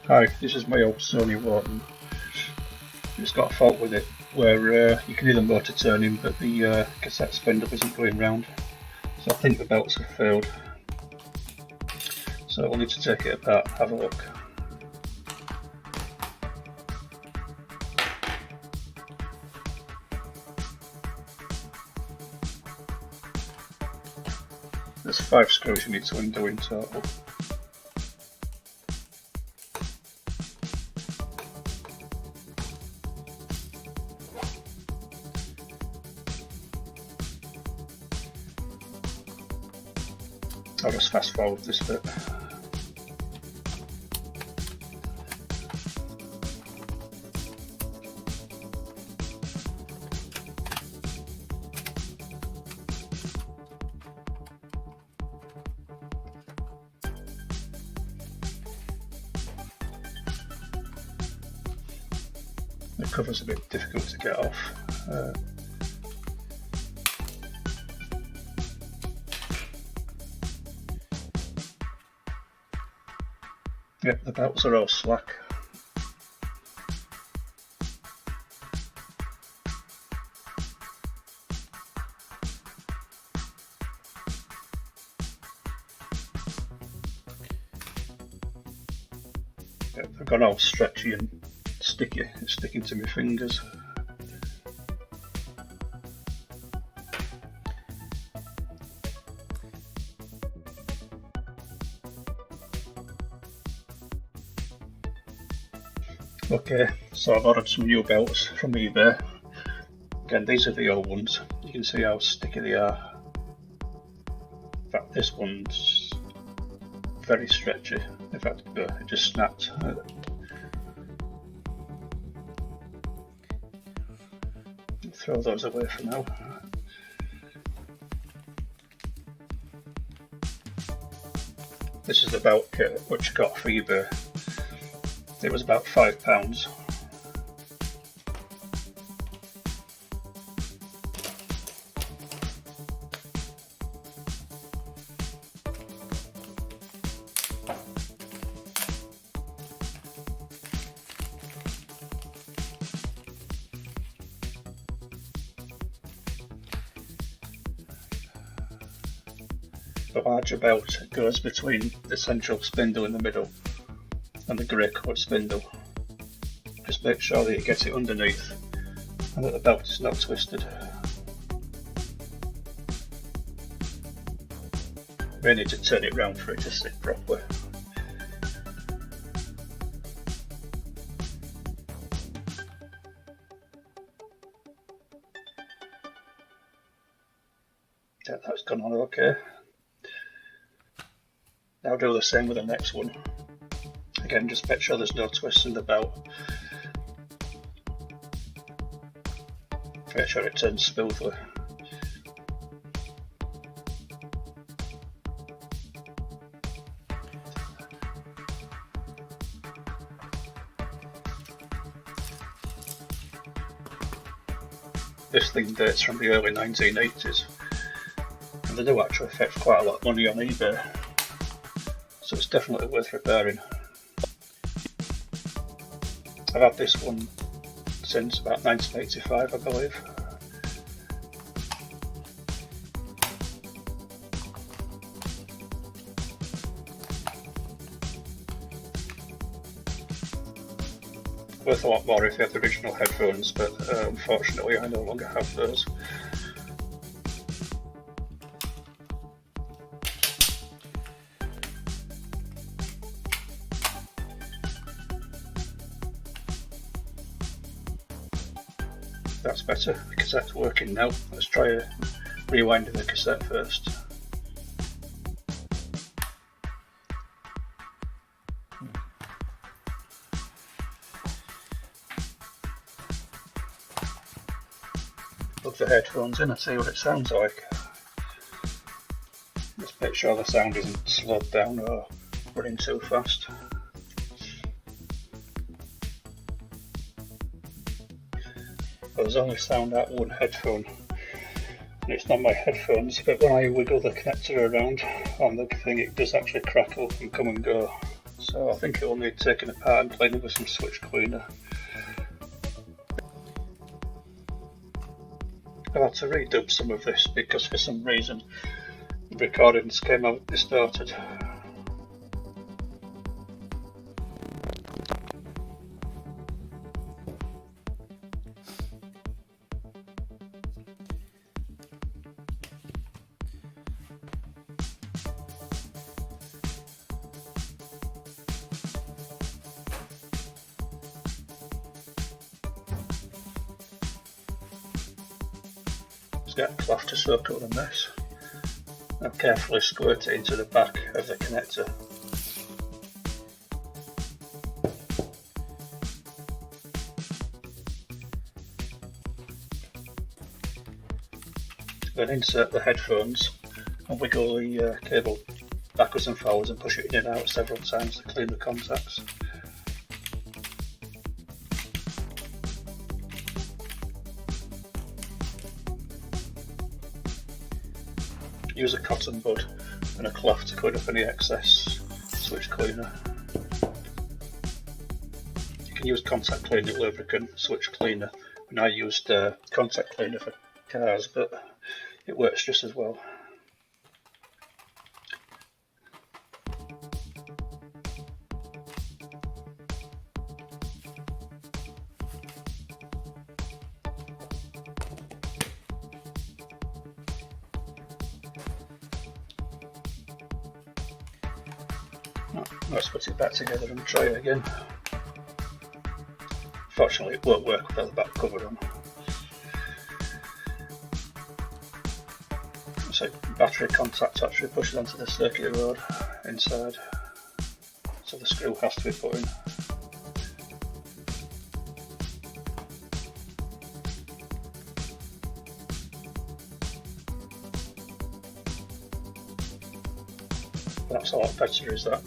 Hi, this is my old Sony Walkman. It's got a fault with it where you can hear the motor turning but the cassette spindle isn't going round. So I think the belts have failed. So we'll need to take it apart and have a look. There's 5 screws you need to undo in total. I'll just fast forward this bit. The cover's a bit difficult to get off. Yep, the belts are all slack. Yep, they've gone all stretchy and sticky. It's sticking to my fingers. Okay, so I've ordered some new belts from eBay. Again, these are the old ones. You can see how sticky they are. In fact, this one's very stretchy. In fact, it just snapped. Throw those away for now. This is the belt kit which I got off eBay. It was about £5. The larger belt goes between the central spindle in the middle and the grey cord spindle. Just make sure that you get it underneath and that the belt is not twisted. You may need to turn it round for it to sit properly. Yeah, that's gone on okay. Now do the same with the next one. Again, just make sure there's no twists in the belt. Make sure it turns smoothly. This thing dates from the early 1980s, and they do actually fetch quite a lot of money on eBay, so it's definitely worth repairing. I've had this one since about 1985, I believe. Worth a lot more if you have the original headphones, but unfortunately I no longer have those. That's better, the cassette's working now. Let's try rewinding the cassette first. Plug the headphones in and see what it sounds like. Just make sure the sound isn't slowed down or running too fast. There's only sound out one headphone, and it's not my headphones, but when I wiggle the connector around on the thing it does actually crackle and come and go, so So I think it will need taking apart and cleaning with some switch cleaner. I've had to redub some of this because for some reason the recordings came out distorted. Get a cloth to soak up the mess and carefully squirt it into the back of the connector. Then insert the headphones and wiggle the cable backwards and forwards and push it in and out several times to clean the contacts. Use a cotton bud and a cloth to clean up any excess switch cleaner. You can use contact cleaner, lubricant, switch cleaner, and I used contact cleaner for cars, but it works just as well. Let's put it back together and try it again. Fortunately it won't work without the back cover on. So battery contact actually pushes onto the circuit board inside, so the screw has to be put in. That's a lot better, is that?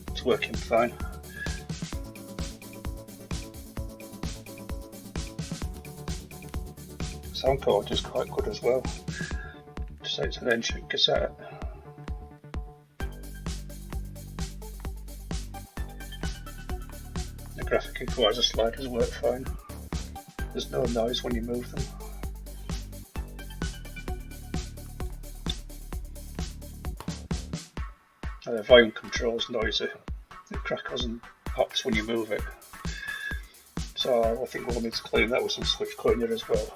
It's working fine. Sound quality is quite good as well. Just say it's an ancient cassette. The graphic equalizer sliders work fine. There's no noise when you move them. The volume control is noisy. It crackles and pops when you move it. So I think we'll need to clean that with some switch cleaner as well.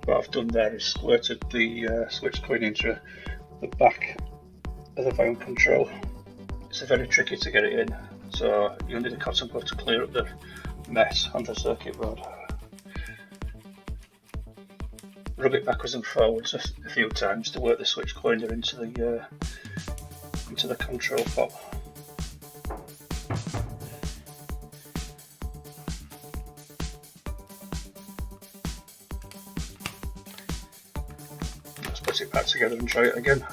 What I've done there is squirted the switch cleaner into the back of the volume control. It's very tricky to get it in, so you'll need a cotton bud to clear up the mess on the circuit board. Rub it backwards and forwards a few times to work the switch cleaner into the control pop. Put it back together and try it again.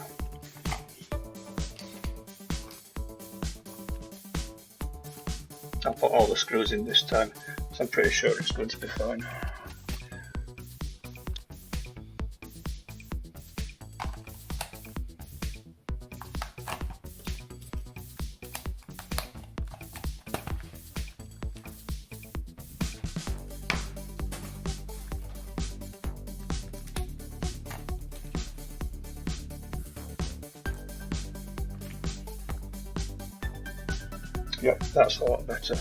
I'll put all the screws in this time, so I'm pretty sure it's going to be fine. Yep, that's a lot better.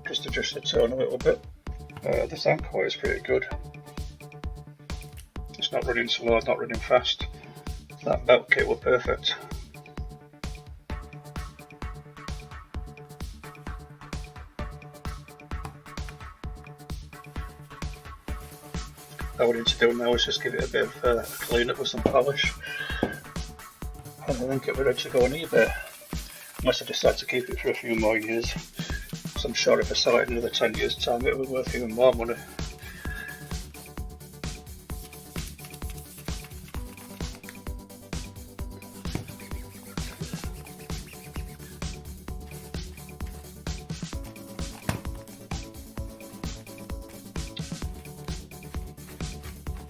Just adjust the tone a little bit. The sound quality is pretty good. It's not running slow, not running fast. That belt kit were perfect. all we need to do now is just give it a bit of a clean up with some polish, and I think it'll be ready to go on eBay, unless I decide to keep it for a few more years. So I'm sure if I sell it in another 10 years time it will be worth even more money.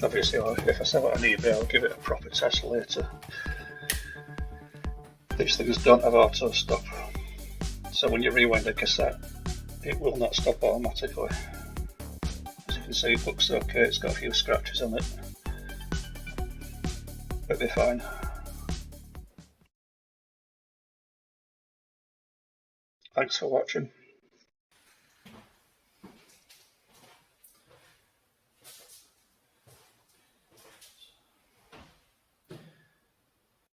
Obviously, if I sell it on eBay, I'll give it a proper test later. These things don't have auto stop, so when you rewind a cassette, it will not stop automatically. As you can see, it looks okay, it's got a few scratches on it, but it'll be fine. Thanks for watching.